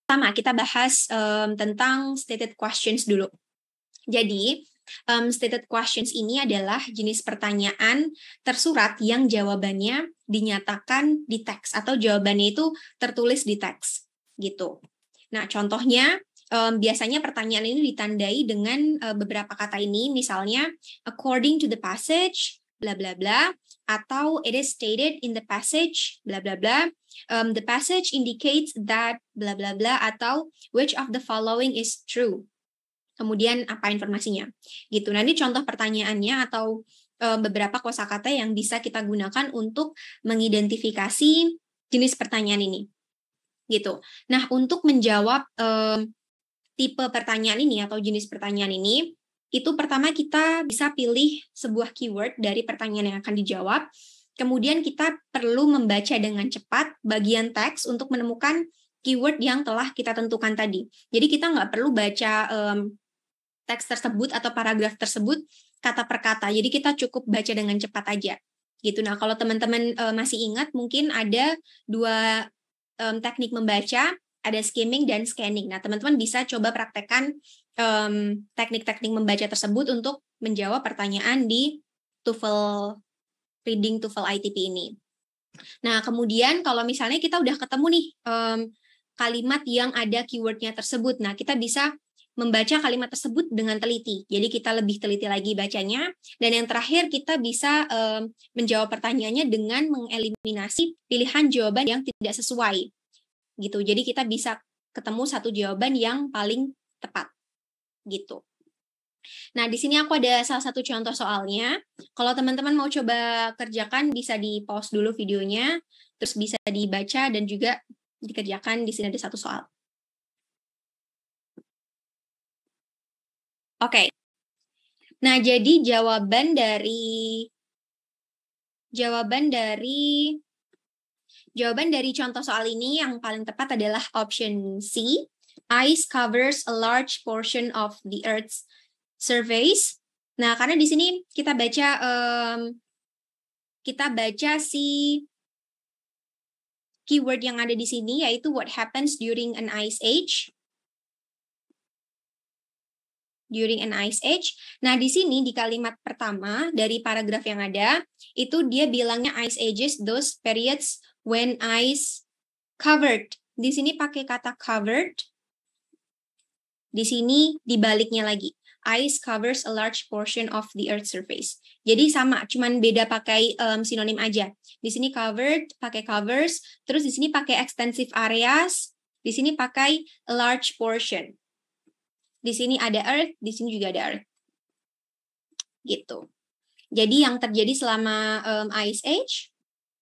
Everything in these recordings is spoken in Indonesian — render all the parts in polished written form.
Pertama, kita bahas tentang stated questions dulu. Jadi, stated questions ini adalah jenis pertanyaan tersurat yang jawabannya dinyatakan di teks atau jawabannya itu tertulis di teks, gitu. Nah, contohnya biasanya pertanyaan ini ditandai dengan beberapa kata ini, misalnya according to the passage, bla bla bla, atau it is stated in the passage, bla bla bla. The passage indicates that bla bla bla, atau which of the following is true. Kemudian apa informasinya, gitu. Nanti contoh pertanyaannya atau beberapa kosakata yang bisa kita gunakan untuk mengidentifikasi jenis pertanyaan ini, gitu. Nah, untuk menjawab tipe pertanyaan ini atau jenis pertanyaan ini, itu pertama kita bisa pilih sebuah keyword dari pertanyaan yang akan dijawab. Kemudian kita perlu membaca dengan cepat bagian teks untuk menemukan keyword yang telah kita tentukan tadi. Jadi kita nggak perlu baca teks tersebut atau paragraf tersebut kata per kata. Jadi kita cukup baca dengan cepat aja. Gitu. Nah, kalau teman-teman masih ingat, mungkin ada dua teknik membaca, ada skimming dan scanning. Nah, teman-teman bisa coba praktekkan teknik-teknik membaca tersebut untuk menjawab pertanyaan di TOEFL Reading TOEFL ITP ini. Nah, kemudian kalau misalnya kita udah ketemu nih kalimat yang ada keywordnya tersebut, nah kita bisa membaca kalimat tersebut dengan teliti. Jadi kita lebih teliti lagi bacanya. Dan yang terakhir kita bisa menjawab pertanyaannya dengan mengeliminasi pilihan jawaban yang tidak sesuai. Gitu. Jadi kita bisa ketemu satu jawaban yang paling tepat. Gitu. Nah, di sini aku ada salah satu contoh soalnya. Kalau teman-teman mau coba kerjakan, bisa di-pause dulu videonya, terus bisa dibaca dan juga dikerjakan. Di sini ada satu soal. Oke. Nah, jadi jawaban dari contoh soal ini yang paling tepat adalah option C. Ice covers a large portion of the Earth's surface. Nah, karena di sini kita baca si keyword yang ada di sini, yaitu what happens during an ice age. During an ice age. Nah, di sini di kalimat pertama dari paragraf yang ada, itu dia bilangnya ice ages, those periods when ice covered. Di sini pakai kata covered. Di sini dibaliknya lagi. Ice covers a large portion of the Earth's surface. Jadi sama, cuman beda pakai sinonim aja. Di sini covered, pakai covers. Terus di sini pakai extensive areas. Di sini pakai a large portion. Di sini ada Earth, di sini juga ada Earth. Gitu. Jadi yang terjadi selama ice age,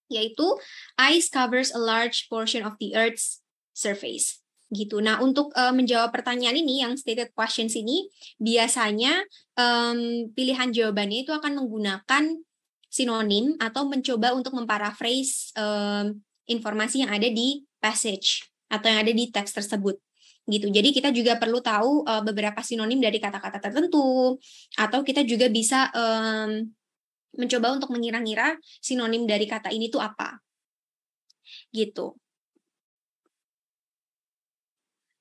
yaitu ice covers a large portion of the Earth's surface. Gitu. Nah, untuk menjawab pertanyaan ini, yang stated questions ini, biasanya pilihan jawabannya itu akan menggunakan sinonim atau mencoba untuk memparaphrase informasi yang ada di passage atau yang ada di teks tersebut. Gitu. Jadi kita juga perlu tahu beberapa sinonim dari kata-kata tertentu, atau kita juga bisa mencoba untuk mengira-ngira sinonim dari kata ini tuh apa. Gitu.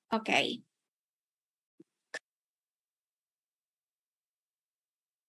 Oke.